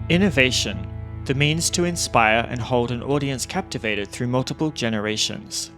Innovation, the means to inspire and hold an audience captivated through multiple generations.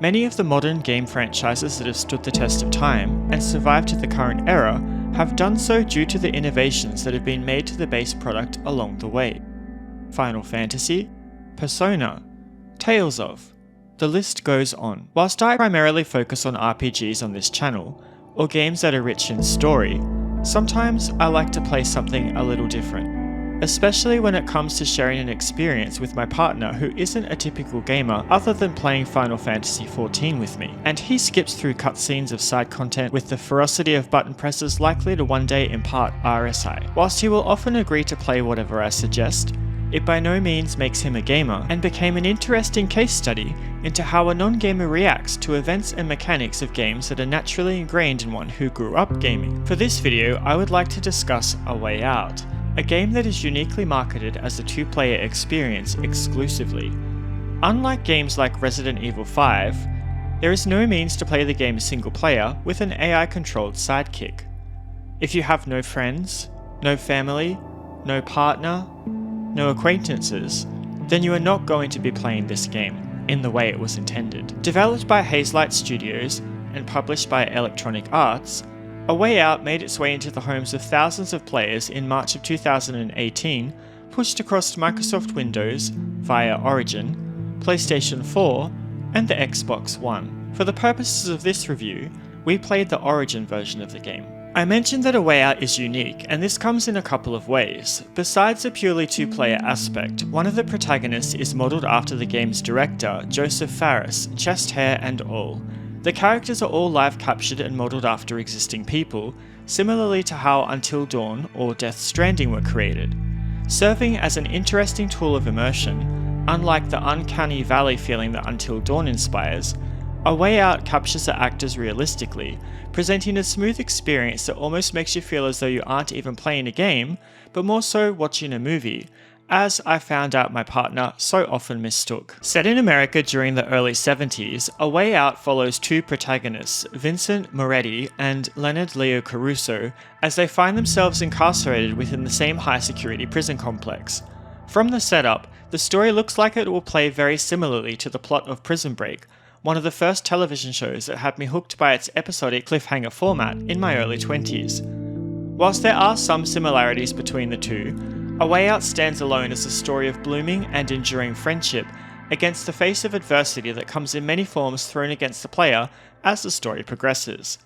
Many of the modern game franchises that have stood the test of time and survived to the current era have done so due to the innovations that have been made to the base product along the way. Final Fantasy, Persona, Tales of, the list goes on. Whilst I primarily focus on RPGs on this channel, or games that are rich in story, sometimes I like to play something a little different, especially when it comes to sharing an experience with my partner who isn't a typical gamer other than playing Final Fantasy XIV with me, and he skips through cutscenes of side content with the ferocity of button presses likely to one day impart RSI. Whilst he will often agree to play whatever I suggest, it by no means makes him a gamer, and became an interesting case study into how a non-gamer reacts to events and mechanics of games that are naturally ingrained in one who grew up gaming. For this video, I would like to discuss A Way Out, a game that is uniquely marketed as a two-player experience exclusively. Unlike games like Resident Evil 5, there is no means to play the game single player with an AI-controlled sidekick. If you have no friends, no family, no partner, no acquaintances, then you are not going to be playing this game in the way it was intended. Developed by Hazelight Studios and published by Electronic Arts, A Way Out made its way into the homes of thousands of players in March of 2018, pushed across Microsoft Windows via Origin, PlayStation 4, and the Xbox One. For the purposes of this review, we played the Origin version of the game. I mentioned that A Way Out is unique, and this comes in a couple of ways. Besides a purely two-player aspect, one of the protagonists is modelled after the game's director, Joseph Fares, chest hair and all. The characters are all live captured and modelled after existing people, similarly to how Until Dawn or Death Stranding were created. Serving as an interesting tool of immersion, unlike the uncanny valley feeling that Until Dawn inspires, A Way Out captures the actors realistically, presenting a smooth experience that almost makes you feel as though you aren't even playing a game, but more so watching a movie, as I found out my partner so often mistook. Set in America during the early 70s, A Way Out follows two protagonists, Vincent Moretti and Leonard Caruso, as they find themselves incarcerated within the same high-security prison complex. From the setup, the story looks like it will play very similarly to the plot of Prison Break, one of the first television shows that had me hooked by its episodic cliffhanger format in my early 20s. Whilst there are some similarities between the two, A Way Out stands alone as a story of blooming and enduring friendship against the face of adversity that comes in many forms thrown against the player as the story progresses.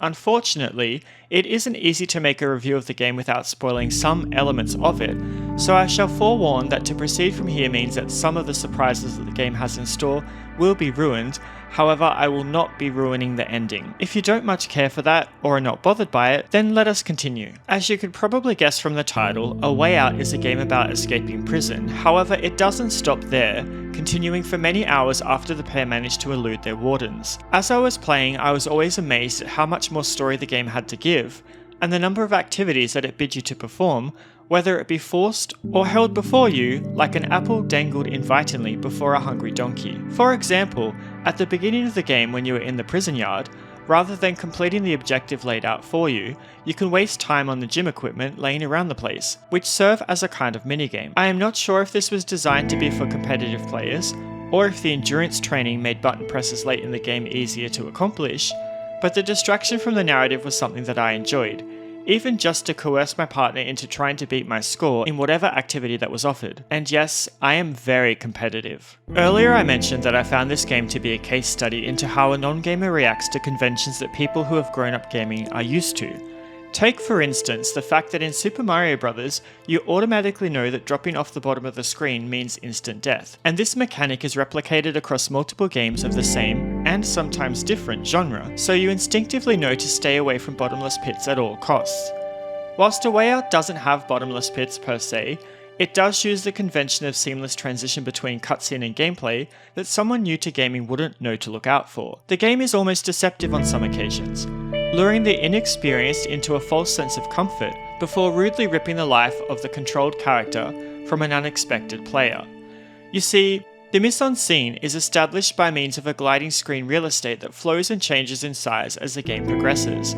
Unfortunately, it isn't easy to make a review of the game without spoiling some elements of it, so I shall forewarn that to proceed from here means that some of the surprises that the game has in store will be ruined. However, I will not be ruining the ending. If you don't much care for that, or are not bothered by it, then let us continue. As you could probably guess from the title, A Way Out is a game about escaping prison. However, it doesn't stop there, continuing for many hours after the pair managed to elude their wardens. As I was playing, I was always amazed at how much more story the game had to give, and the number of activities that it bid you to perform, whether it be forced or held before you like an apple dangled invitingly before a hungry donkey. For example, at the beginning of the game when you are in the prison yard, rather than completing the objective laid out for you, you can waste time on the gym equipment laying around the place, which serve as a kind of minigame. I am not sure if this was designed to be for competitive players, or if the endurance training made button presses late in the game easier to accomplish, but the distraction from the narrative was something that I enjoyed, even just to coerce my partner into trying to beat my score in whatever activity that was offered. And yes, I am very competitive. Earlier I mentioned that I found this game to be a case study into how a non-gamer reacts to conventions that people who have grown up gaming are used to. Take for instance the fact that in Super Mario Bros. You automatically know that dropping off the bottom of the screen means instant death, and this mechanic is replicated across multiple games of the same, and sometimes different, genre, so you instinctively know to stay away from bottomless pits at all costs. Whilst A Way Out doesn't have bottomless pits per se, it does use the convention of seamless transition between cutscene and gameplay that someone new to gaming wouldn't know to look out for. The game is almost deceptive on some occasions, luring the inexperienced into a false sense of comfort before rudely ripping the life of the controlled character from an unexpected player. You see, the mise-en-scene is established by means of a gliding screen real estate that flows and changes in size as the game progresses,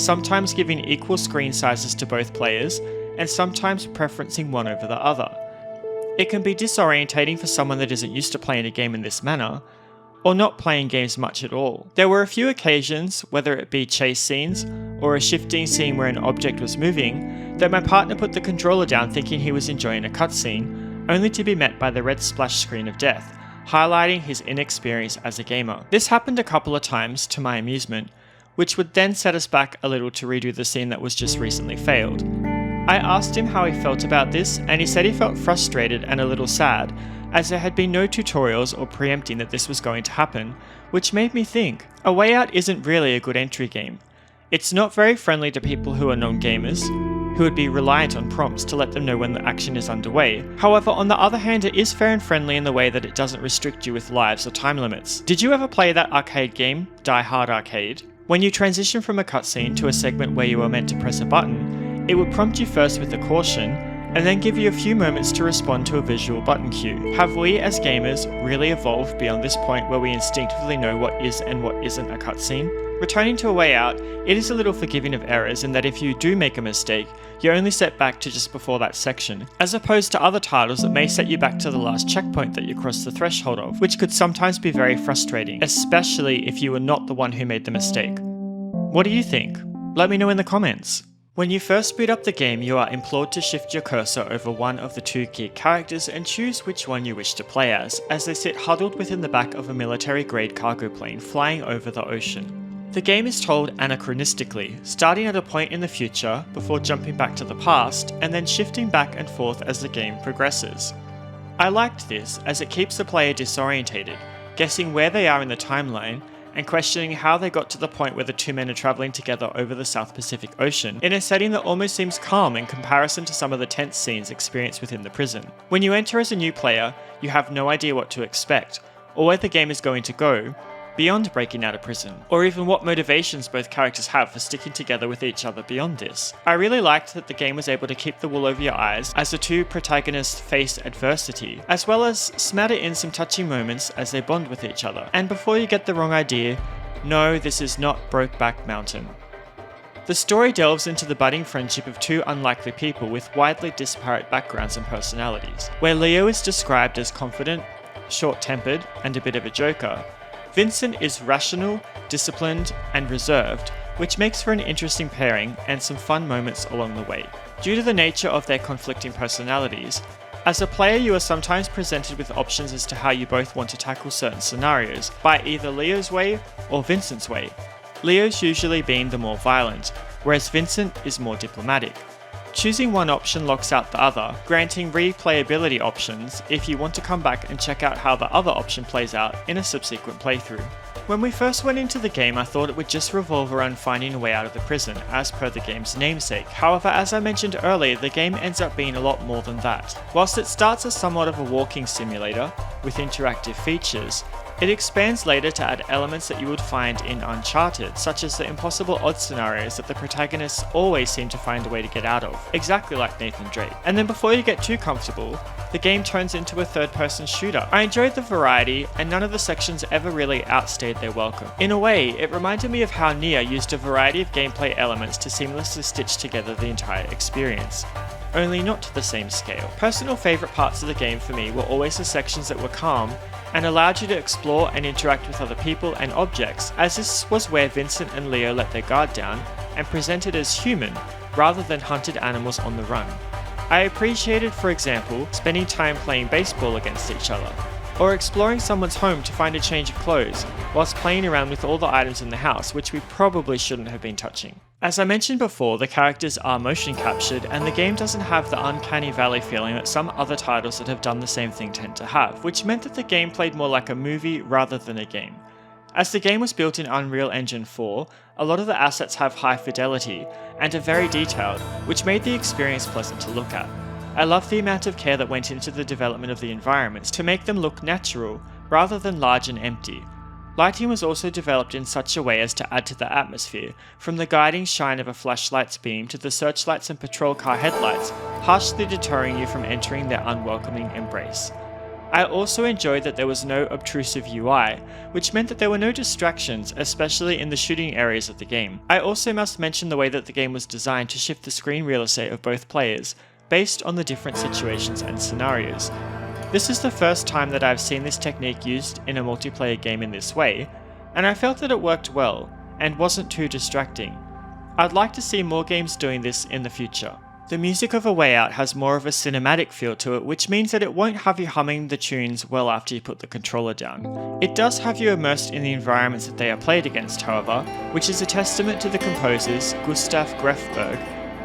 sometimes giving equal screen sizes to both players, and sometimes preferencing one over the other. It can be disorientating for someone that isn't used to playing a game in this manner, or not playing games much at all. There were a few occasions, whether it be chase scenes or a shifting scene where an object was moving, that my partner put the controller down thinking he was enjoying a cutscene, only to be met by the red splash screen of death, highlighting his inexperience as a gamer. This happened a couple of times to my amusement, which would then set us back a little to redo the scene that was just recently failed. I asked him how he felt about this, and he said he felt frustrated and a little sad, as there had been no tutorials or preempting that this was going to happen, which made me think, A Way Out isn't really a good entry game. It's not very friendly to people who are non-gamers, who would be reliant on prompts to let them know when the action is underway. However, on the other hand, it is fair and friendly in the way that it doesn't restrict you with lives or time limits. Did you ever play that arcade game, Die Hard Arcade? When you transition from a cutscene to a segment where you are meant to press a button, it would prompt you first with a caution, and then give you a few moments to respond to a visual button cue. Have we as gamers really evolved beyond this point where we instinctively know what is and what isn't a cutscene? Returning to A Way Out, it is a little forgiving of errors in that if you do make a mistake, you're only set back to just before that section, as opposed to other titles that may set you back to the last checkpoint that you crossed the threshold of, which could sometimes be very frustrating, especially if you were not the one who made the mistake. What do you think? Let me know in the comments. When you first boot up the game, you are implored to shift your cursor over one of the two key characters and choose which one you wish to play as they sit huddled within the back of a military-grade cargo plane flying over the ocean. The game is told anachronistically, starting at a point in the future before jumping back to the past, and then shifting back and forth as the game progresses. I liked this as it keeps the player disorientated, guessing where they are in the timeline, and questioning how they got to the point where the two men are travelling together over the South Pacific Ocean, in a setting that almost seems calm in comparison to some of the tense scenes experienced within the prison. When you enter as a new player, you have no idea what to expect, or where the game is going to go, beyond breaking out of prison, or even what motivations both characters have for sticking together with each other beyond this. I really liked that the game was able to keep the wool over your eyes as the two protagonists face adversity, as well as smatter in some touching moments as they bond with each other. And before you get the wrong idea, no, this is not Brokeback Mountain. The story delves into the budding friendship of two unlikely people with widely disparate backgrounds and personalities. Where Leo is described as confident, short-tempered, and a bit of a joker, Vincent is rational, disciplined, and reserved, which makes for an interesting pairing and some fun moments along the way. Due to the nature of their conflicting personalities, as a player you are sometimes presented with options as to how you both want to tackle certain scenarios, by either Leo's way or Vincent's way. Leo's usually being the more violent, whereas Vincent is more diplomatic. Choosing one option locks out the other, granting replayability options if you want to come back and check out how the other option plays out in a subsequent playthrough. When we first went into the game, I thought it would just revolve around finding a way out of the prison, as per the game's namesake. However, as I mentioned earlier, the game ends up being a lot more than that. Whilst it starts as somewhat of a walking simulator, with interactive features, it expands later to add elements that you would find in Uncharted, such as the impossible odd scenarios that the protagonists always seem to find a way to get out of, exactly like Nathan Drake. And then before you get too comfortable, the game turns into a third-person shooter. I enjoyed the variety, and none of the sections ever really outstayed their welcome. In a way, it reminded me of how Nier used a variety of gameplay elements to seamlessly stitch together the entire experience, only not to the same scale. Personal favourite parts of the game for me were always the sections that were calm and allowed you to explore and interact with other people and objects, as this was where Vincent and Leo let their guard down and presented as human rather than hunted animals on the run. I appreciated, for example, spending time playing baseball against each other, or exploring someone's home to find a change of clothes, whilst playing around with all the items in the house which we probably shouldn't have been touching. As I mentioned before, the characters are motion captured, and the game doesn't have the uncanny valley feeling that some other titles that have done the same thing tend to have, which meant that the game played more like a movie rather than a game. As the game was built in Unreal Engine 4, a lot of the assets have high fidelity and are very detailed, which made the experience pleasant to look at. I love the amount of care that went into the development of the environments to make them look natural rather than large and empty. Lighting was also developed in such a way as to add to the atmosphere, from the guiding shine of a flashlight's beam to the searchlights and patrol car headlights, harshly deterring you from entering their unwelcoming embrace. I also enjoyed that there was no obtrusive UI, which meant that there were no distractions, especially in the shooting areas of the game. I also must mention the way that the game was designed to shift the screen real estate of both players, based on the different situations and scenarios. This is the first time that I've seen this technique used in a multiplayer game in this way, and I felt that it worked well, and wasn't too distracting. I'd like to see more games doing this in the future. The music of A Way Out has more of a cinematic feel to it, which means that it won't have you humming the tunes well after you put the controller down. It does have you immersed in the environments that they are played against, however, which is a testament to the composers Gustav Grefberg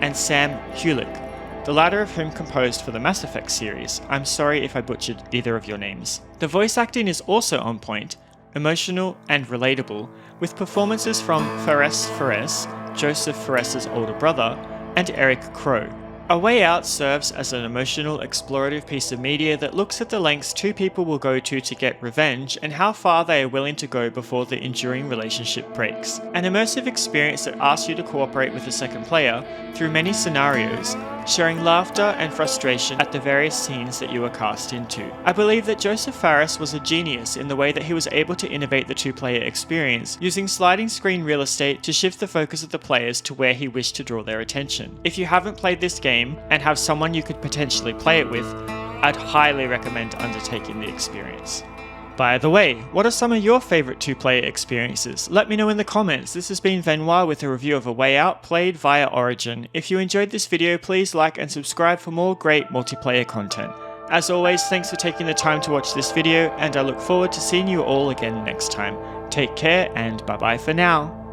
and Sam Hulick, the latter of whom composed for the Mass Effect series. I'm sorry if I butchered either of your names. The voice acting is also on point, emotional and relatable, with performances from Fares, Joseph Fares' older brother, and Eric Crow. A Way Out serves as an emotional, explorative piece of media that looks at the lengths two people will go to get revenge and how far they are willing to go before the enduring relationship breaks. An immersive experience that asks you to cooperate with the second player through many scenarios, sharing laughter and frustration at the various scenes that you are cast into. I believe that Joseph Fares was a genius in the way that he was able to innovate the two-player experience, using sliding screen real estate to shift the focus of the players to where he wished to draw their attention. If you haven't played this game and have someone you could potentially play it with, I'd highly recommend undertaking the experience. By the way, what are some of your favourite two-player experiences? Let me know in the comments. This has been Venoir with a review of A Way Out played via Origin. If you enjoyed this video, please like and subscribe for more great multiplayer content. As always, thanks for taking the time to watch this video, and I look forward to seeing you all again next time. Take care and bye bye for now.